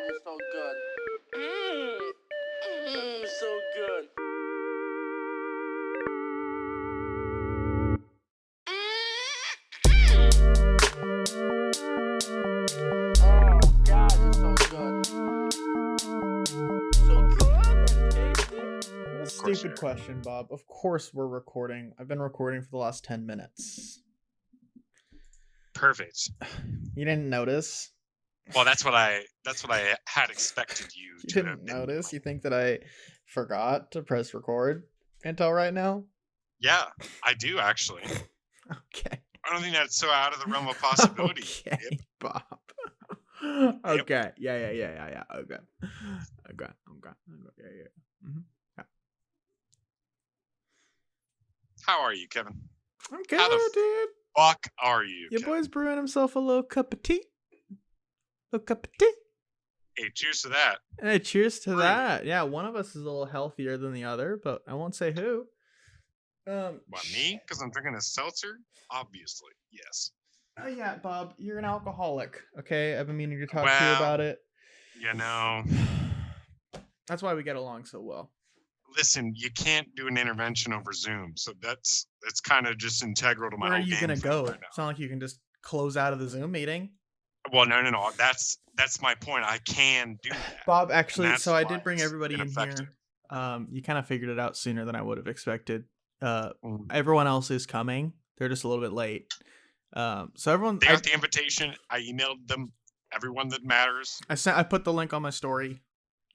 it's so good. So good. Oh, God, it's so good. So good and tasty. What a stupid question, Bob. Of course we're recording. I've been recording for the last 10 minutes. Perfect. You didn't notice? Well, that's what I had expected you You to didn't have been notice? doing. You think that I forgot to press record until right now? Yeah, I do actually. Okay. I don't think that's so out of the realm of possibility. Okay, Yep. Bob. Okay. Yeah. Okay. Yeah. Mm-hmm. How are you, Kevin? I'm good, How the dude. fuck are you, Your Kevin? boy's brewing himself a little cup of tea. Little cup of tea. Hey, cheers to that. Hey, cheers to Really? that. Yeah, one of us is a little healthier than the other, but I won't say who. What, me? Because I'm drinking a seltzer? Obviously, yes. Oh yeah, Bob, you're an alcoholic. Okay, I've been meaning to talk to you Well, about it. You know, That's why we get along so well. listen, you can't do an intervention over Zoom, so that's kind of just integral to my Where are whole you game gonna plan go? right now. It's not like you can just close out of the Zoom meeting. Well, no. That's my point. I can do that. Bob, actually, that's so I why did bring it's everybody in ineffective. here. You kind of figured it out sooner than I would have expected. Mm. Everyone else is coming. They're just a little bit late. So everyone, They got the invitation. I emailed them. Everyone that matters. I put the link on my story.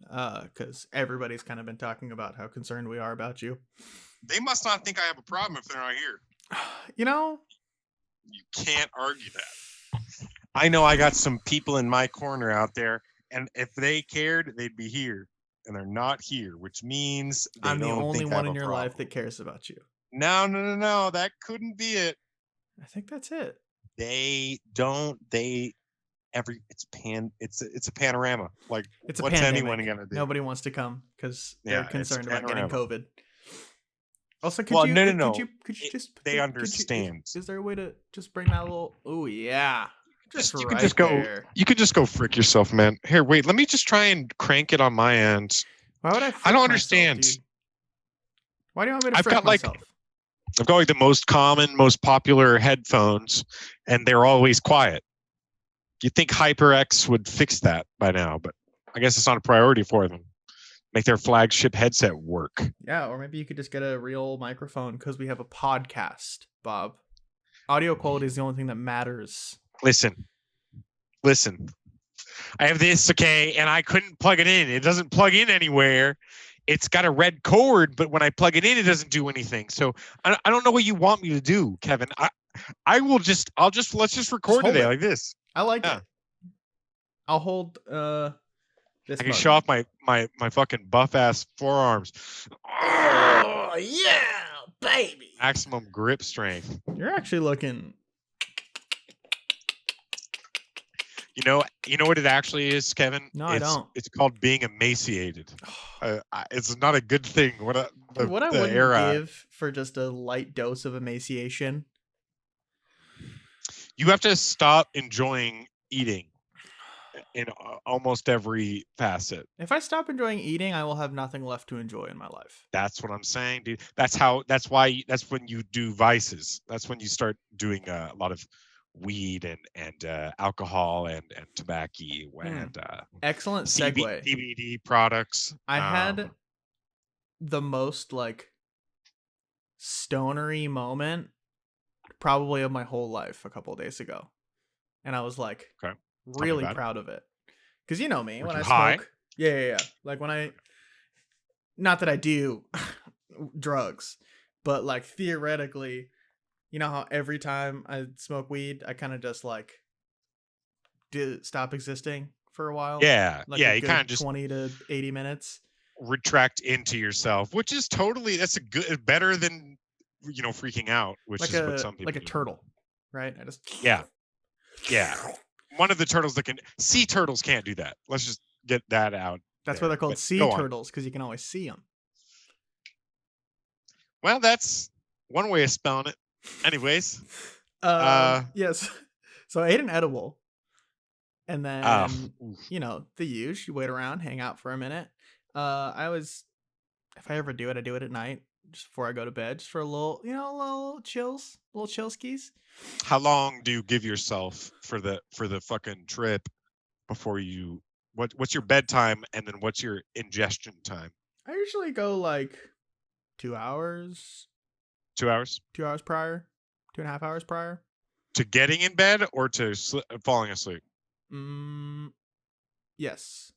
Because everybody's kind of been talking about how concerned we are about you. They must not think I have a problem if they're not here. You know, You can't argue that. I know I got some people in my corner out there, and if they cared, they'd be here, and they're not here, which means they I'm the don't only think I one have in a your life problem. that cares about you. No. That couldn't be it. I think that's it. They don't. It's a panorama. Like, It's a what's pandemic. anyone gonna do? Nobody wants to come because Yeah, they're it's a concerned about getting panorama. COVID. Also, could Well, you? no. Could you just? They understand. Is there a way to just bring that little? Oh yeah, just You right could just go. there. You could just go frick yourself, man. Here, wait. Let me just try and crank it on my end. Why would I? I Frick don't myself, understand. dude? Why do you want me to I've frick got like myself? I've got like the most common, most popular headphones, and they're always quiet. You'd think HyperX would fix that by now, but I guess it's not a priority for them. Make their flagship headset work. Yeah, or maybe you could just get a real microphone because we have a podcast, Bob. Audio quality is the only thing that matters. Listen. I have this, okay, and I couldn't plug it in. It doesn't plug in anywhere. It's got a red cord, but when I plug it in, it doesn't do anything. So I don't know what you want me to do, Kevin. Let's just record hold today it. like this. I like Yeah. it. I'll hold this. I can mug. show off my fucking buff ass forearms. Oh yeah, baby. Maximum grip strength. You're actually looking. You know what it actually is, Kevin? No, I don't. It's called being emaciated. It's not a good thing. What I wouldn't give for just a light dose of emaciation. You have to stop enjoying eating in almost every facet. If I stop enjoying eating, I will have nothing left to enjoy in my life. That's what I'm saying, dude. That's when you do vices. That's when you start doing a lot of weed and alcohol and tobacco and excellent segue. CBD products. I had the most like stonery moment probably of my whole life a couple of days ago, and I was like, okay. Really proud of it, because you know me, Were when you I high? smoke, yeah, like when I, not that I do drugs, but like theoretically, you know how every time I smoke weed, I kind of just like stop existing for a while. Yeah, like you kind of just 20 to 80 minutes. Retract into yourself, which is that's better than freaking out, which like is what some people like a do. turtle, right? I just yeah. One of the turtles that can sea turtles can't do that. Let's just get that out. That's why they're called sea turtles, because you can always see them. Well, that's one way of spelling it. Anyways, yes. So I ate an edible, And Ah, then, the usual, you wait around, hang out for a minute. I always, if I ever do it, I do it at night, just before I go to bed, just for a little, little chill skis. how long do you give yourself for the fucking trip before you? What's your bedtime, and then what's your ingestion time? I usually go like 2 hours, 2 hours 2 hours prior, 2.5 hours prior. to getting in bed or to falling asleep? Mm, yes.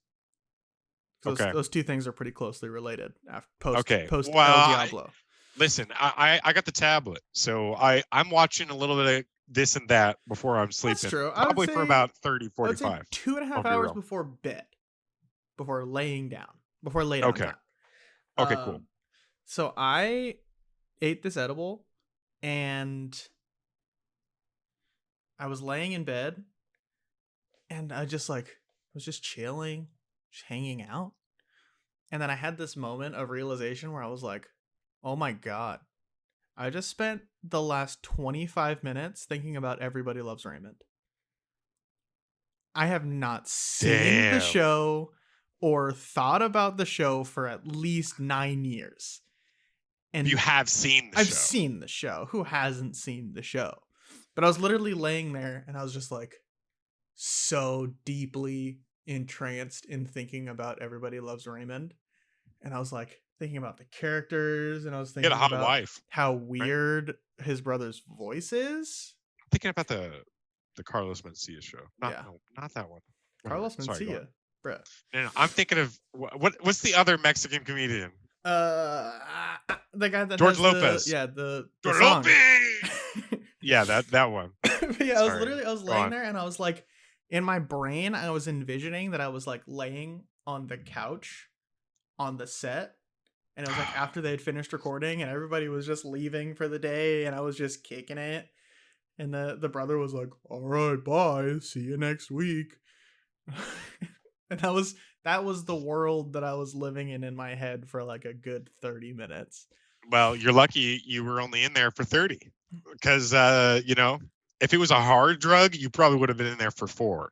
Okay. Those two things are pretty closely related. Post Okay. post Well, El Diablo. listen, I got the tablet, so I'm watching a little bit of this and that before I'm sleeping. That's true. Probably for about 30, I would say 45. 2.5 I'll be hours real. before bed, before laying down, before lay down Okay. time. Okay, cool. So I ate this edible, and I was laying in bed, and I just was just chilling, just hanging out. And then I had this moment of realization where I was like, oh my God, I just spent the last 25 minutes thinking about Everybody Loves Raymond. I have not seen the Damn. show or thought about the show for at least 9 years. And You have seen the show. I've seen the show. Who hasn't seen the show? But I was literally laying there and I was just like so deeply entranced in thinking about Everybody Loves Raymond. And I was like thinking about the characters, and I was You had thinking a hot about wife. how weird his brother's voice is. I'm thinking about the Carlos Mencia show. Yeah. No, not that one. Whatever. Carlos Sorry, go Mencia, on. bruh. No, I'm thinking of what's the other Mexican comedian? The guy that George has Lopez. the George song. Lopez! Yeah, that one. But yeah, Sorry. I was Go laying on. there, and I was like, in my brain, I was envisioning that I was like laying on the couch on the set, and it was like after they had finished recording and everybody was just leaving for the day, and I was just kicking it, and the brother was like, all right, bye, see you next week. And that was the world that I was living in my head for like a good 30 minutes. Well, you're lucky you were only in there for 30, because if it was a hard drug, you probably would have been in there for 4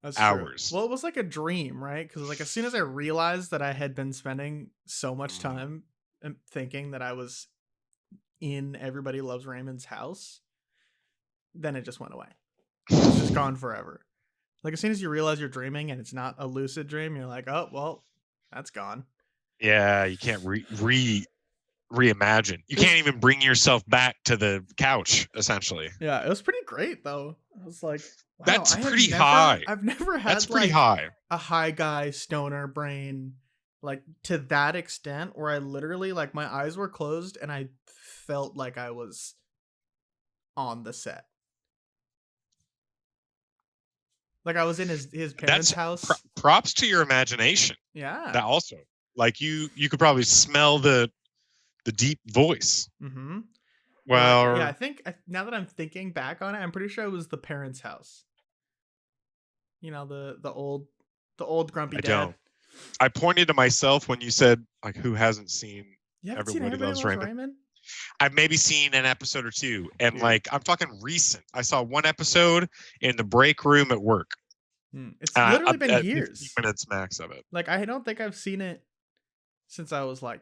That's hours. True. Well, it was like a dream, right? Because like as soon as I realized that I had been spending so much time thinking that I was in Everybody Loves Raymond's house, then it just went away. It's just gone forever. Like as soon as you realize you're dreaming and it's not a lucid dream, you're like, oh well, that's gone. Yeah, you can't reimagine. You can't even bring yourself back to the couch, essentially. Yeah, it was pretty great though. I was like, wow, That's pretty high. I've never had That's pretty high. a high guy stoner brain like to that extent where I literally like my eyes were closed and I felt like I was on the set. Like I was in his parents' house. Props to your imagination. Yeah. That also, like you could probably smell the deep voice. Mm-hmm. Well, yeah, I think now that I'm thinking back on it, I'm pretty sure it was the parents' house. You know, the old grumpy dad. I pointed to myself when you said like, who hasn't seen Everybody Loves Raymond? I've maybe seen an episode or two, and like I'm talking recent. I saw one episode in the break room at work. It's literally been years. 15 minutes max of it. Like I don't think I've seen it since I was like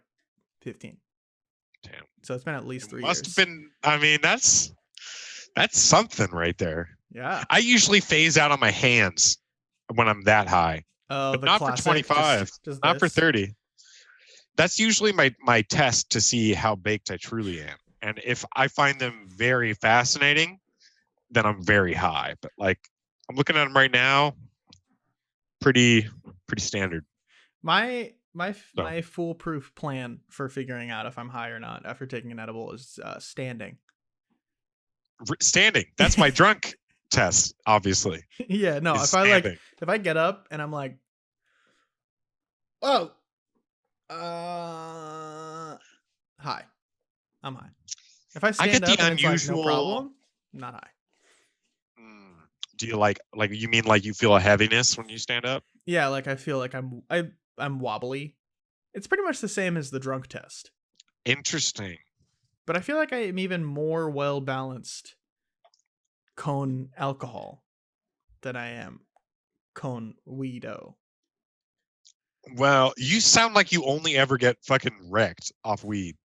15. Damn. So it's been at least 3 years. Must have been. I mean, that's something right there. Yeah. I usually phase out on my hands when I'm that high. Oh, but the not classic, for 25. just not for this. 30. That's usually my test to see how baked I truly am. And if I find them very fascinating, then I'm very high. But like I'm looking at them right now, pretty standard. My foolproof plan for figuring out if I'm high or not after taking an edible is standing. Standing. That's my drunk test, obviously. Yeah, no. If I get up and I'm like, oh, high. I'm high. If I stand up and it's like no problem, I'm not high. Do you like you mean like you feel a heaviness when you stand up? Yeah, like I feel like I'm wobbly. It's pretty much the same as the drunk test. Interesting. But I feel like I am even more well balanced cone alcohol than I am con weedo. Well, you sound like you only ever get fucking wrecked off weed.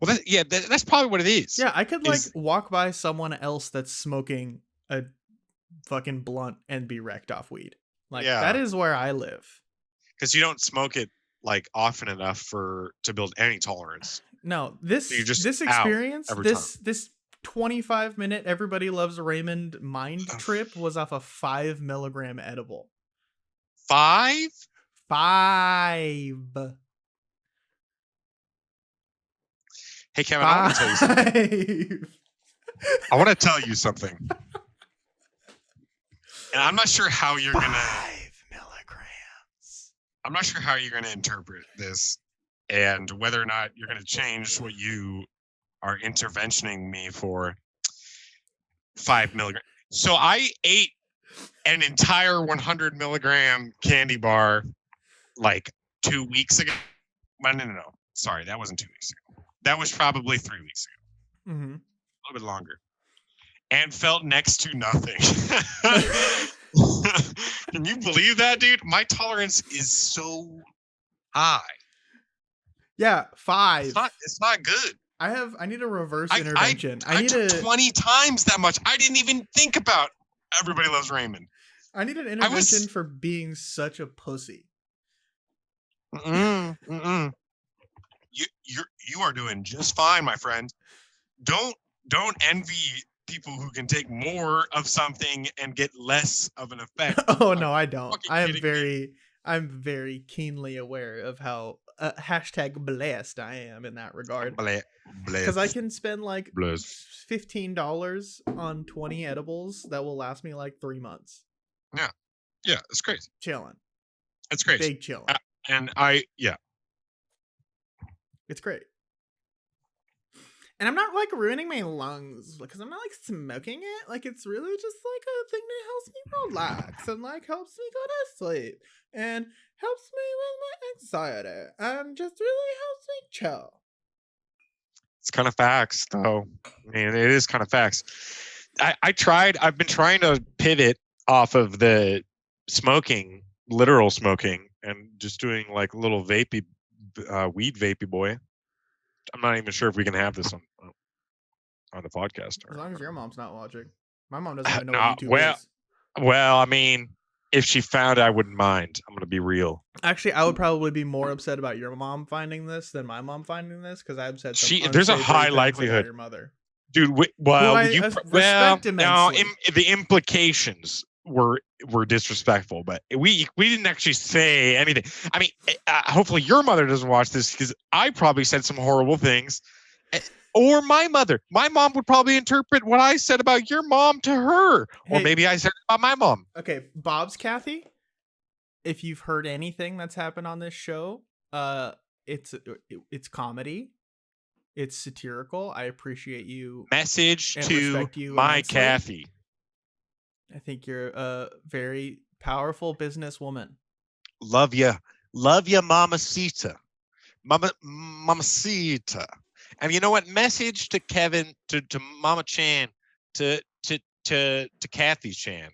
Well, that's probably what it is. Yeah, I could like Is- walk by someone else that's smoking a fucking blunt and be wrecked off weed. Like Yeah. that is where I live. Because you don't smoke it like often enough to build any tolerance. No, this You're just this out experience, every this 25-minute Everybody Loves Raymond mind trip was off a 5 milligram edible. 5? 5. Hey Kevin, I want to tell you something. 5. I want to tell you something. And I'm not sure how you're 5 gonna. milligrams. I'm not sure how you're gonna interpret this, and whether or not you're gonna change what you are interventioning me for. 5 milligrams. So I ate an entire 100 milligram candy bar like 2 weeks ago. Well, no. Sorry, that wasn't 2 weeks ago. That was probably 3 weeks ago. Mm-hmm. A little bit longer. And felt next to nothing. Can you believe that, dude? My tolerance is so high. Yeah, 5. It's not good. I need a reverse intervention. I took 20 times that much. I didn't even think about Everybody Loves Raymond. I need an intervention for being such a pussy. You are doing just fine, my friend. Don't envy people who can take more of something and get less of an effect. Oh no, I don't. I'm I'm very keenly aware of how hashtag blessed I am in that regard. Because I can spend like $15 on 20 edibles that will last me like 3 months. Yeah, it's crazy. Chilling. It's crazy. Big chilling. And It's great. And I'm not like ruining my lungs because I'm not like smoking it. Like it's really just like a thing that helps me relax and like helps me go to sleep and helps me with my anxiety and just really helps me chill. it's kind of facts, though. I mean, it is kind of facts. I've been trying to pivot off of the smoking, literal smoking, and just doing like little vapey, weed vapey boy. I'm not even sure if we can have this on the podcast. As long as your mom's not watching. My mom doesn't even know what YouTube is. Well, I mean, if she found it, I wouldn't mind. I'm going to be real. Actually, I would probably be more upset about your mom finding this than my mom finding this because I've said some there's a unsavory high things likelihood. about your mother. Dude, Respect immensely. The implications were disrespectful, but we didn't actually say anything. I mean, hopefully your mother doesn't watch this because I probably said some horrible things. Or my mother. My mom would probably interpret what I said about your mom to her. Or maybe I said it about my mom. Okay, Bob's Kathy. If you've heard anything that's happened on this show, it's comedy. It's satirical. I appreciate you. Message and to respect you my immensely. Kathy. I think you're a very powerful businesswoman. Love ya, mamacita, mamacita. And you know what? Message to Kevin, to Mama Chan, to Kathy Chan.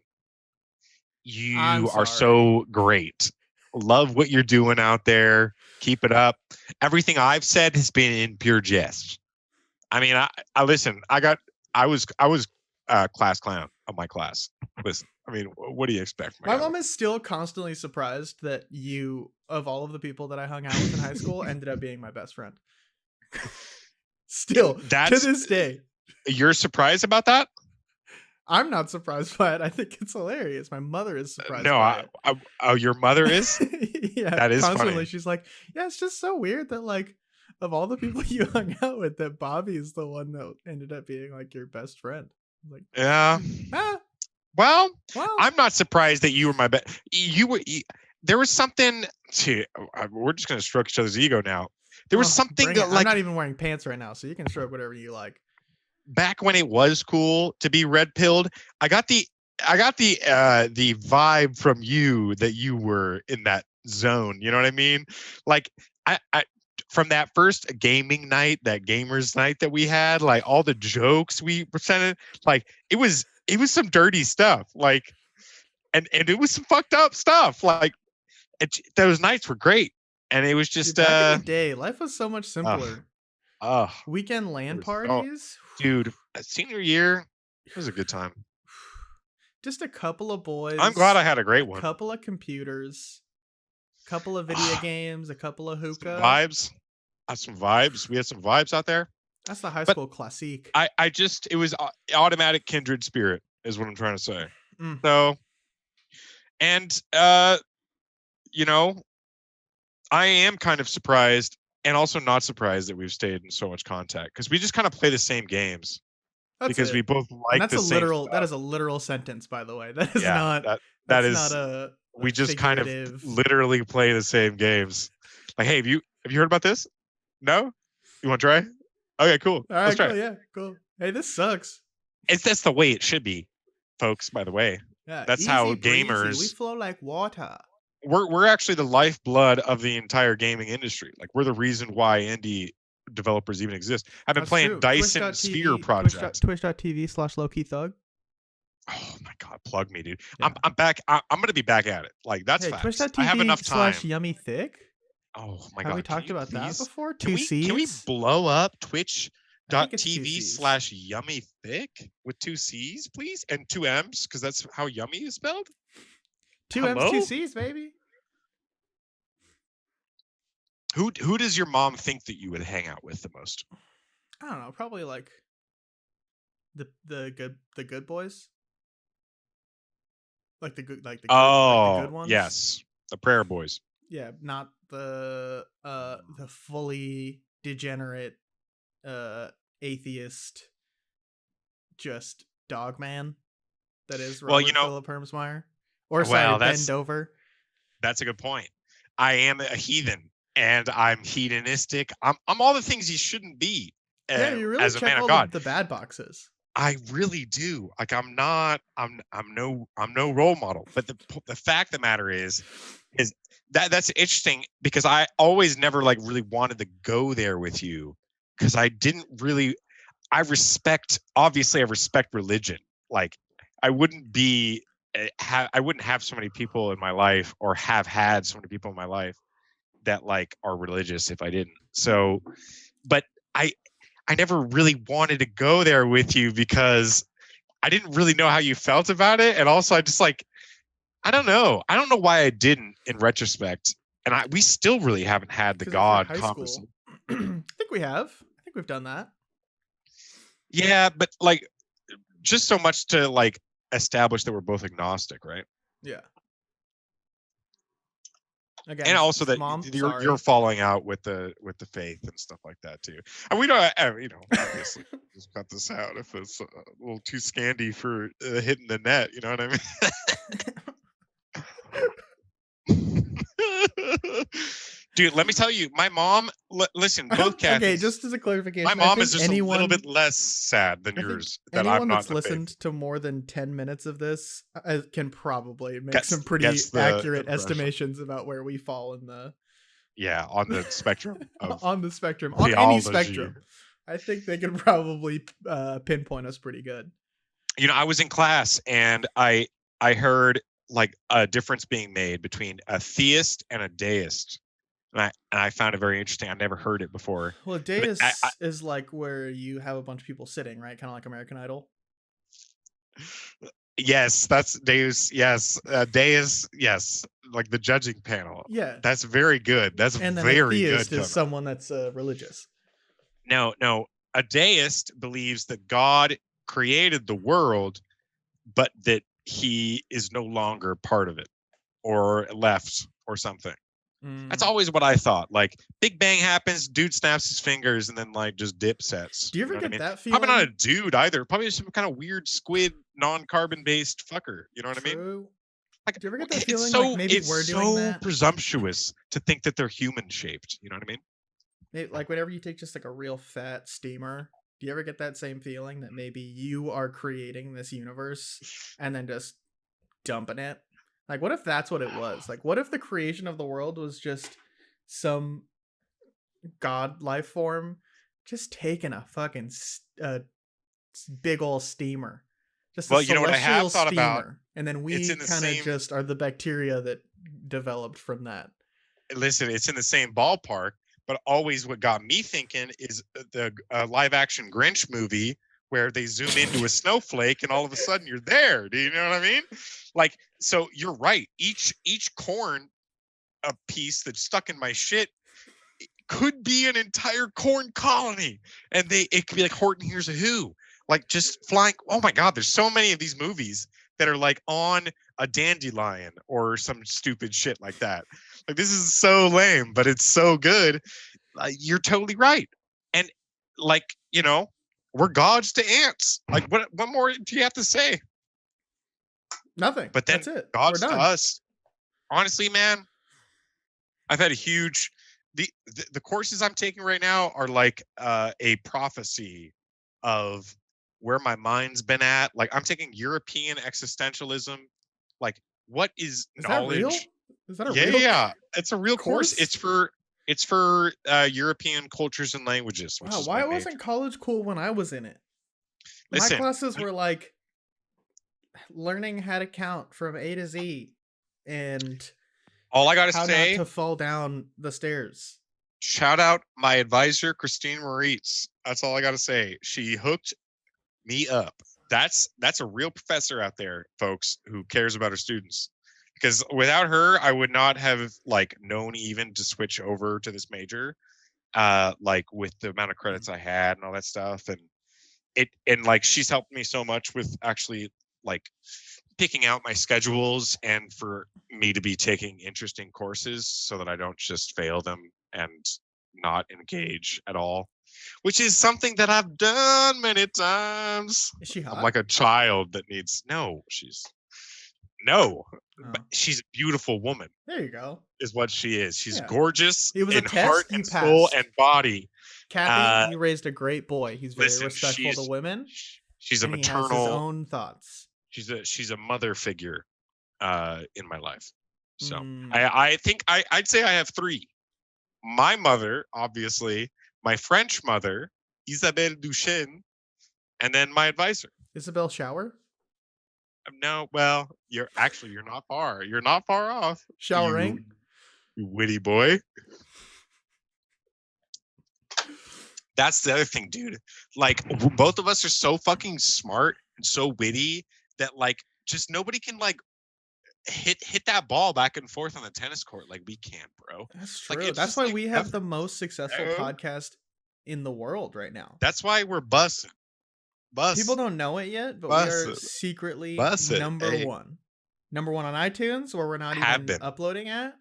You are so great. Love what you're doing out there. Keep it up. Everything I've said has been in pure jest. I mean, I listen. I was class clown of my class. Listen, I mean, what do you expect? My mom is still constantly surprised that you, of all of the people that I hung out with in high school, ended up being my best friend. Still, to this day. You're surprised about that? I'm not surprised by it. I think it's hilarious. My mother is surprised. Oh, your mother is? Yeah, that is constantly. Funny. She's like, yeah, it's just so weird that like of all the people you hung out with, that Bobby is the one that ended up being like your best friend. I'm like, yeah. Well, I'm not surprised that you were my best. There was something to. We're just gonna stroke each other's ego now. There was something that, like, I'm not even wearing pants right now, so you can stroke whatever you like. Back when it was cool to be red pilled, I got the vibe from you that you were in that zone. You know what I mean? Like I from that first gaming night, that gamers night that we had, like all the jokes we presented, like it was some dirty stuff. Like and it was some fucked up stuff. Like those nights were great, and it was Dude, just back in the day, life was so much uh, simpler. uh, Weekend it LAN was so, parties. dude. Senior year, it was a good time. Just a couple of I'm glad boys, I had a great a one. couple of computers, couple of video games, a couple of Some hookah. vibes. Some vibes. We had some vibes out there. That's the high But school classique. I just it was automatic kindred spirit is what I'm trying to say. Mm. So, and you know, I am kind of surprised and also not surprised that we've stayed in so much contact because we just kind of play the same games That's because it. we both And like that's the a same literal. That stuff. is a literal sentence, by the way. That is Yeah, not. that That's is not a we just kind of figurative. literally play the same games. Like, hey, have you heard about this? No? You want to try? Okay, cool. All Let's right, try cool. it. Yeah, cool. Hey, this sucks. That's the way it should be, folks, by the way. Yeah, That's easy how breezy. We gamers flow like water. we're actually the lifeblood of the entire gaming industry. Like we're the reason why indie developers even exist. I've been That's playing true. Dyson Sphere project. Twitch.tv/lowkeythug. Oh my god, plug me, dude. Yeah. I'm back. I'm gonna be back at it. Like that's Hey, facts. I have enough time. Twitch.tv/yummythick. Oh my Have god, we can talked you about that please? before? Can we C's? blow up I think it's two twitch.tv C's. slash yummy thick with 2 C's, please? And 2 M's, because that's how yummy is spelled. 2 M's, Hello? 2 C's, baby. Who does your mom think that you would hang out with the most? I don't know. Probably like the good boys. Like the good ones. Yes. The Prayer Boys. Yeah, not the fully degenerate atheist just dog man that is Well, Robert Philip Hermsmeyer. Or well, sorry, that's- Bend Over. That's a good point. I am a heathen and I'm hedonistic. I'm all the things you shouldn't be Yeah, you really as a check man all of God. the bad boxes. I really do. Like I'm no role model. But the fact of the matter is that's interesting because I always never like really wanted to go there with you because I didn't really I respect religion. Like I wouldn't be I wouldn't have so many people in my life or have had so many people in my life that like are religious if I didn't. So but I never really wanted to go there with you because I didn't really know how you felt about it. And also I just like, I don't know why I didn't in retrospect. And we still really haven't had the 'Cause God if you're high conversation. school, I think we have. I think we've done that. Yeah, but like just so much to like establish that we're both agnostic, right? Yeah. Again, And also that Mom, you're falling out with the faith and stuff like that too. And we don't, obviously just cut this out if it's a little too scandy for hitting the net. You know what I mean? Dude, let me tell you, my mom. Listen, both Cathys. Okay, just as a clarification, my mom is just a little bit less sad than yours. That anyone I'm not that's listened to more than 10 minutes of this can probably make some pretty gets the accurate impression. estimations about where we fall in the on the spectrum of on the spectrum, on any theology. spectrum. I think they can probably pinpoint us pretty good. I was in class and I heard like a difference being made between a theist and a deist. And I found it very interesting. I never heard it before. Well, a deist is like where you have a bunch of people sitting, right? Kind of like American Idol. Yes, that's Deus. Yes, Deus. Yes, like the judging panel. Yeah, that's very good. That's and then very a theist good. Is someone that's religious. No, a deist believes that God created the world, but that he is no longer part of it, or left, or something. That's always what I thought. Like Big Bang happens, dude snaps his fingers, and then like just dip sets. Do you ever get that feeling? Probably not a dude either. Probably some kind of weird squid, non-carbon based fucker. You know what I mean? Like, do you ever get that feeling? So, like maybe we're doing that? Presumptuous to think that they're human shaped. You know what I mean? Maybe, like whenever you take just like a real fat steamer, do you ever get that same feeling that maybe you are creating this universe and then just dumping it? Like, what if that's what it was? Like, what if the creation of the world was just some god life form just taking a fucking big ol' steamer Just a Well, you know what I have celestial thought about? steamer, and then It's we in the kind of same. just are the bacteria that developed from that. Listen, it's in the same ballpark, but always what got me thinking is the live action Grinch movie where they zoom into a snowflake and all of a sudden you're there. Do you know what I mean? Like, so you're right. Each corn a piece that's stuck in my shit could be an entire corn colony, and it could be like Horton Hears a Who, like just flying. Oh my God, there's so many of these movies that are like on a dandelion or some stupid shit like that. Like, this is so lame, but it's so good. You're totally right, and like, we're gods to ants. Like, what more do you have to say? Nothing. But then That's it. We're gods to done. us. Honestly, man, I've had a huge the courses I'm taking right now are like a prophecy of where my mind's been at. Like, I'm taking European existentialism. Like, what is Is that real? knowledge? Is that a Yeah, real yeah, it's a real course. course? It's for European cultures and languages, which Wow, is why my wasn't major. college cool when I was in it? My Listen, classes were like learning how to count from A to Z and all I gotta how not say, to fall down the stairs. shout out my advisor, Christine Moritz. That's all I gotta say. She hooked me up. That's a real professor out there, folks, who cares about her students. Because without her, I would not have like known even to switch over to this major. Like, with the amount of credits I had and all that stuff, and like, she's helped me so much with actually like picking out my schedules and for me to be taking interesting courses so that I don't just fail them and not engage at all, which is something that I've done many times. Is she hot? I'm like a child that needs no, but Oh. she's a beautiful woman There you go. is what she is. She's Yeah. gorgeous It was a in test, heart you and soul passed. and body. Kathy, you raised a great boy. He's very Listen, respectful to women. she's a and he has his maternal. own thoughts. She's a mother figure in my life. So Mm. I think I'd say I have three. My mother, obviously, my French mother, Isabelle Duchesne, and then my advisor. Isabel Shower? No, well, you're not far. You're not far off. Showering? You witty boy. That's the other thing, dude. Like, both of us are so fucking smart and so witty that like just nobody can like hit that ball back and forth on the tennis court like we can, bro. That's Like, true. it's That's just why like we have the most successful bro. podcast in the world right now. That's why we're bussing. People don't know it yet, but we are Bussin'. secretly Bussin', number hey. one. Number one on iTunes, where we're not Have even been. uploading at.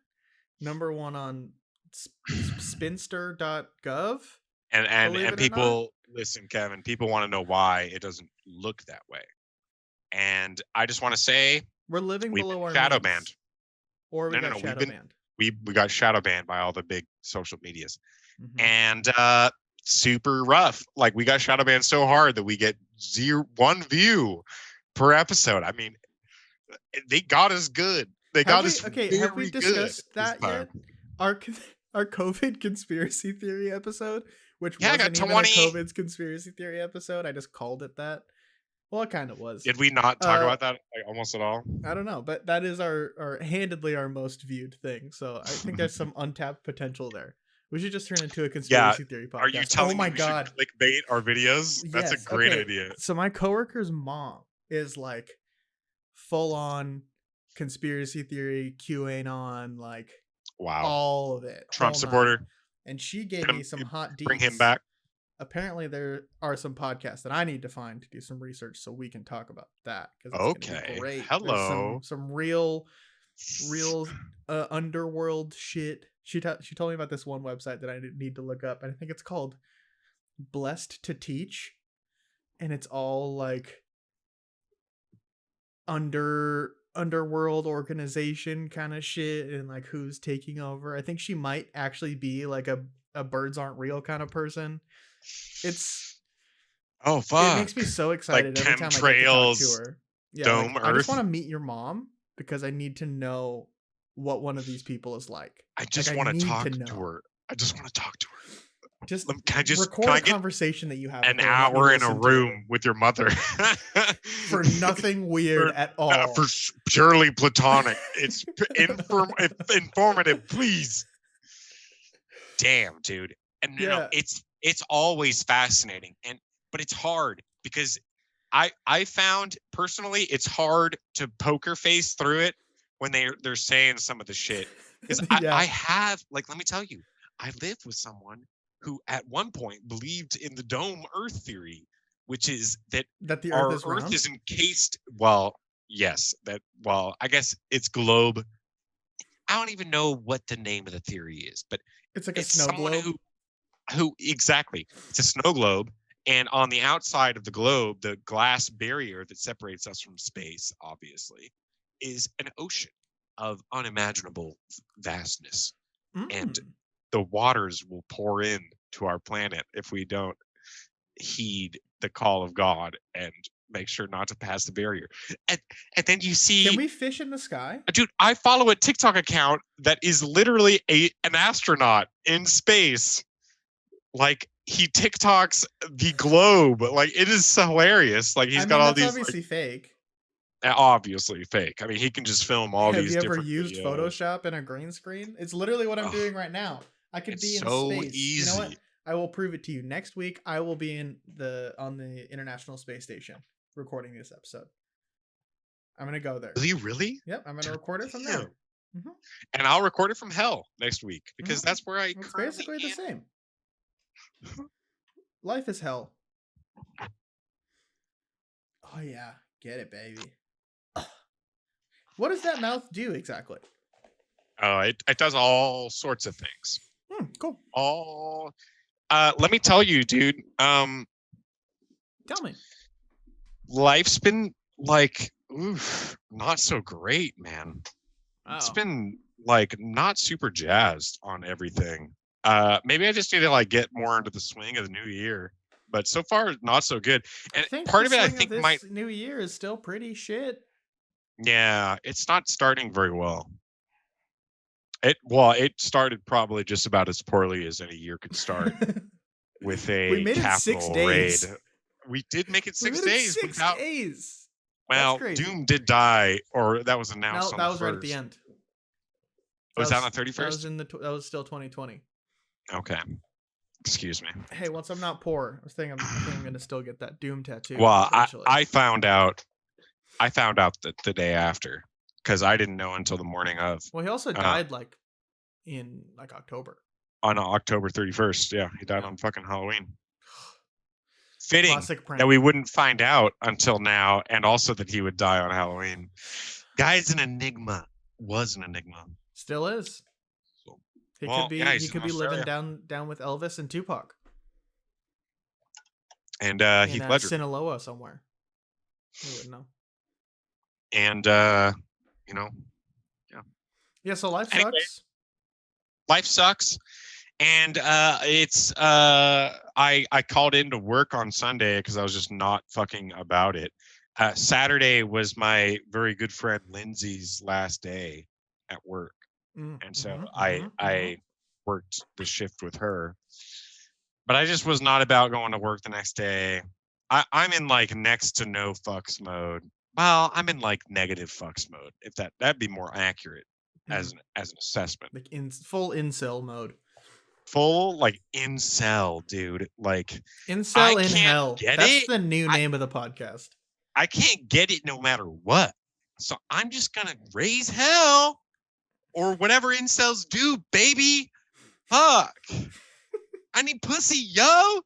Number one on spinster.gov. And Believe it or people listen, Kevin, people want to know why it doesn't look that way. And I just want to say We're living we've below been our shadow means. banned. Or we No, got we've shadow been- banned. We got shadow banned by all the big social medias. Mhm. And super rough. Like, we got shadow banned so hard that we get 1 view per episode. I mean, they got us good. They got us Have we very discussed good this that yet? time. Our COVID conspiracy theory episode, which Yeah, I got wasn't even 20. a COVID's conspiracy theory episode. I just called it that. Well, it kind of was. Did we not talk Uh, about that like almost at all? I don't know, but that is our handedly our most viewed thing. So I think there's some untapped potential there. We should just turn into a conspiracy theory podcast. Are you telling oh my me we god, should clickbait our videos? That's Yes, a great okay. idea. So my coworker's mom is like full on conspiracy theory, QAnon, like Wow. all of it. Trump whole supporter. nine. And she gave Bring me him- some hot deets. Bring him back. Apparently there are some podcasts that I need to find to do some research so we can talk about that. Because it's gonna Okay. be great. There's Hello. some real underworld shit. She told me about this one website that I need to look up, and I think it's called Blessed to Teach, and it's all like underworld organization kind of shit, and like who's taking over. I think she might actually be like a birds aren't real kind of person. Oh fuck. It makes me so excited every time I get to talk chemtrails, to her. Yeah, dome I just Earth. want to meet your mom because I need to know what one of these people is like. I just I want need to to talk know. to her. I just want to talk to her. Just Can record I a get conversation that you have an with her and let me hour in a listen to room it. with your mother For nothing weird at all. for purely platonic. It's informative, please. Damn, dude. And Yeah. it's always fascinating, but it's hard because I found personally it's hard to poker face through it when they're saying some of the shit. Because Yeah. I have, like, let me tell you, I lived with someone who at one point believed in the dome Earth theory, which is that That the our Earth is round. is encased. Well, yes, I guess it's globe. I don't even know what the name of the theory is, but It's like a it's snow someone globe. who exactly, it's a snow globe, and on the outside of the globe, the glass barrier that separates us from space, obviously, is an ocean of unimaginable vastness, and the waters will pour in to our planet if we don't heed the call of God and make sure not to pass the barrier. And then you see, Can we fish in the sky? dude, I follow a TikTok account that is literally an astronaut in space. Like, he TikToks the globe. Like, it is hilarious. Like, he's got all that's these obviously fake. obviously fake. I mean, he can just film all Have these you ever different used videos. Photoshop in a green screen? It's literally what I'm doing right now. I could be in so space. easy. You know what? I will prove it to you. Next week I will be on the International Space Station recording this episode. I'm gonna go there. Will you really? Yep, I'm gonna record it from there. Mm-hmm. And I'll record it from hell next week because that's where I It's currently basically the am. same. Life is hell. Oh yeah, get it, baby. What does that mouth do exactly? It does all sorts of things. Cool. Let me tell you, dude. Tell me. Life's been like, not so great, man. Oh. It's been like not super jazzed on everything. Maybe I just need to like get more into the swing of the new year. But so far, not so good. And part of it, I think, this new year is still pretty shit. Yeah, it's not starting very well. It started probably just about as poorly as any year could start with a capital raid. We did make it 6 days. 6 days. Well, Doom did die, or that was announced. No, that was right at the end. Was that on the 31st? That was still 2020. Okay. Excuse me. Hey, once I'm not poor, I think I'm gonna still get that Doom tattoo. Well, I found out the day after because I didn't know until the morning of. Well, he also died in October. On October 31st, yeah, he died on fucking Halloween. Fitting prank. That we wouldn't find out until now, and also that he would die on Halloween. Guy's an enigma. Was an enigma. Still is. He could be living down with Elvis and Tupac. And Heath Ledger. Sinaloa somewhere. You wouldn't know. And yeah. Yeah, so life sucks. Life sucks. And it's I called into work on Sunday because I was just not fucking about it. Saturday was my very good friend Lindsay's last day at work. And so I worked the shift with her, but I just was not about going to work the next day. I'm in like next to no fucks mode. Well, I'm in like negative fucks mode. If that'd be more accurate as an assessment. Like in full incel mode. Full like incel, dude. Like incel in hell. That's the new name of the podcast. I can't get it no matter what. So I'm just gonna raise hell. Or whatever incels do, baby. Fuck. I need pussy, yo.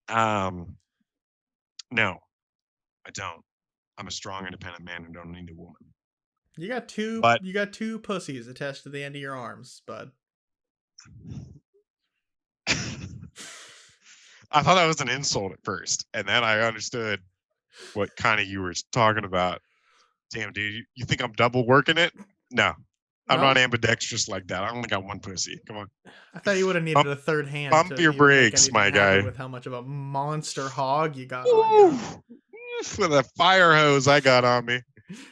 No, I don't. I'm a strong, independent man who don't need a woman. You got two pussies attached to the end of your arms, bud. I thought that was an insult at first, and then I understood what kind of you were talking about. Damn, dude, you think I'm double working it? No. I'm not ambidextrous like that. I only got one pussy. Come on. I thought you would have needed a third hand. Bump your brakes, my guy. With how much of a monster hog you got on you. With a fire hose I got on me.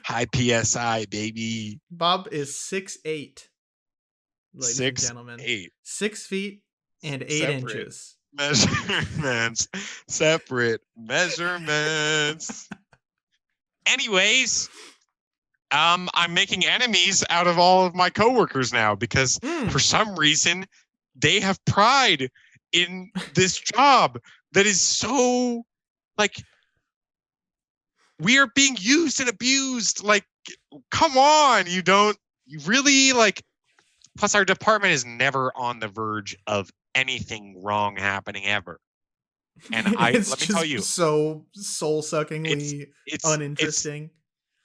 High PSI, baby. Bob is 6'8". Ladies and gentlemen. 6'8". 6 feet, And 8 Separate inches. measurements. Separate measurements. Anyways, I'm making enemies out of all of my coworkers now because for some reason they have pride in this job that is so like we are being used and abused. Like, come on, you really like. Plus, our department is never on the verge of anything wrong happening ever. And let me tell you, so soul-suckingly it's uninteresting.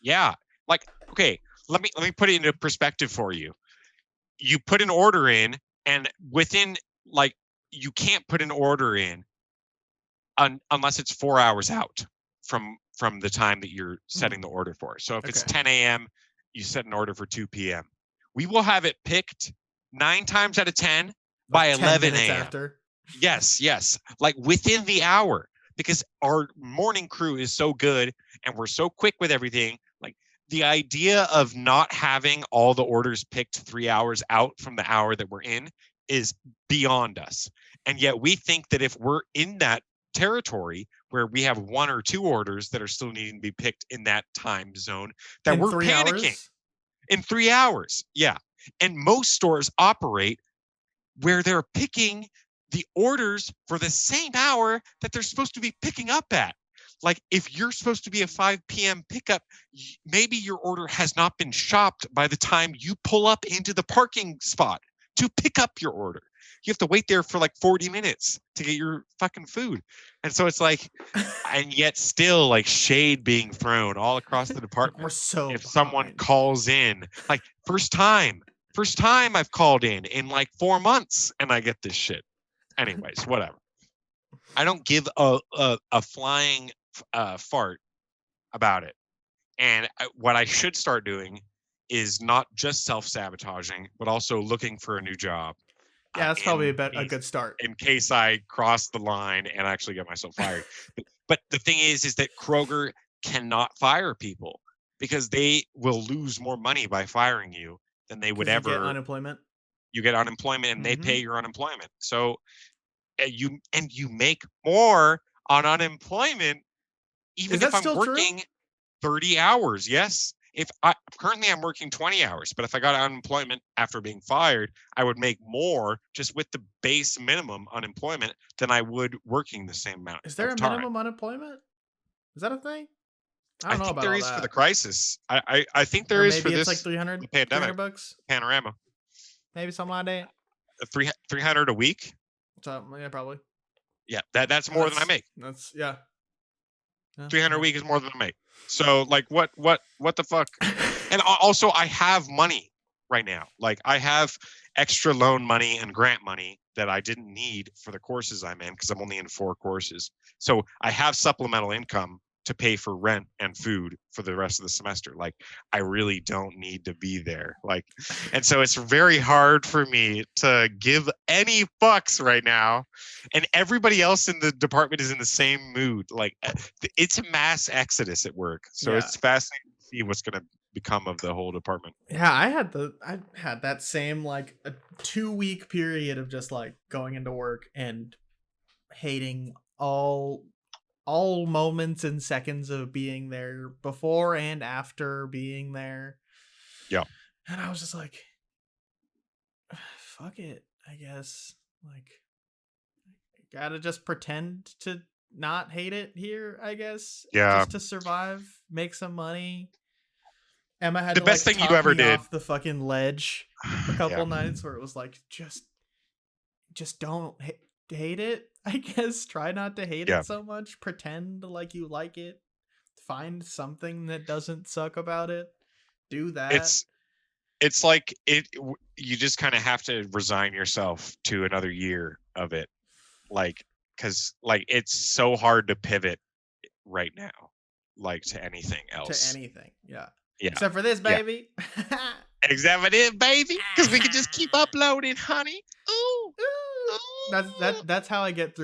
Yeah. Like, okay, let me put it into perspective for you. You put an order in, and within like you can't put an order in unless it's 4 hours out from the time that you're setting the order for. So if it's 10 a.m., you set an order for 2 p.m. We will have it picked 9 times out of 10 by 11 a.m. after. Yes. Like within the hour, because our morning crew is so good and we're so quick with everything. Like the idea of not having all the orders picked 3 hours out from the hour that we're in is beyond us. And yet we think that if we're in that territory where we have 1 or 2 orders that are still needing to be picked in that time zone, that we're panicking. In 3 hours. Yeah. And most stores operate where they're picking the orders for the same hour that they're supposed to be picking up at. Like if you're supposed to be a 5 p.m. pickup, maybe your order has not been shopped by the time you pull up into the parking spot to pick up your order. You have to wait there for like 40 minutes to get your fucking food. And so it's like, and yet still like shade being thrown all across the department. We're so if someone calls in, like first time I've called in like 4 months and I get this shit. Anyways, whatever. I don't give a flying fart about it. And what I should start doing is not just self-sabotaging, but also looking for a new job. Yeah, that's probably a good start. In case I cross the line and actually get myself fired. But the thing is that Kroger cannot fire people because they will lose more money by firing you than they would ever. You get unemployment. You get unemployment and they pay your unemployment. So you make more on unemployment even if I'm working 30 hours. Yes. Currently I'm working 20 hours, but if I got unemployment after being fired, I would make more just with the base minimum unemployment than I would working the same amount. Is there a minimum unemployment? Is that a thing? I think there is for the crisis. I think there is for this. Maybe it's like 300, the pandemic. $300? Panorama. Maybe something like that. 300 a week? Yeah, probably. Yeah, that's more than I make. That's yeah. 300 a week is more than I make. So like what the fuck? And also I have money right now. Like I have extra loan money and grant money that I didn't need for the courses I'm in because I'm only in 4 courses. So I have supplemental income to pay for rent and food for the rest of the semester. Like I really don't need to be there. Like, and so it's very hard for me to give any fucks right now. And everybody else in the department is in the same mood. Like it's a mass exodus at work. So it's fascinating to see what's going to become of the whole department. Yeah, I had that same like a 2-week period of just like going into work and hating all moments and seconds of being there before and after being there. Yeah. And I was just like, fuck it, I guess. Like, gotta just pretend to not hate it here, I guess. Yeah. Just to survive, make some money. Emma had the to best like thing you talk ever me did off the fucking ledge a couple nights where it was like, just don't hate it. I guess try not to hate it so much. Pretend like you like it. Find something that doesn't suck about it. Do that. It's like you just kind of have to resign yourself to another year of it. Like, cause like it's so hard to pivot right now, like to anything else. To anything. Yeah. Yeah. Except for this, baby. Except for this, baby. Cause we can just keep uploading, honey. Ooh. That's how I get through it.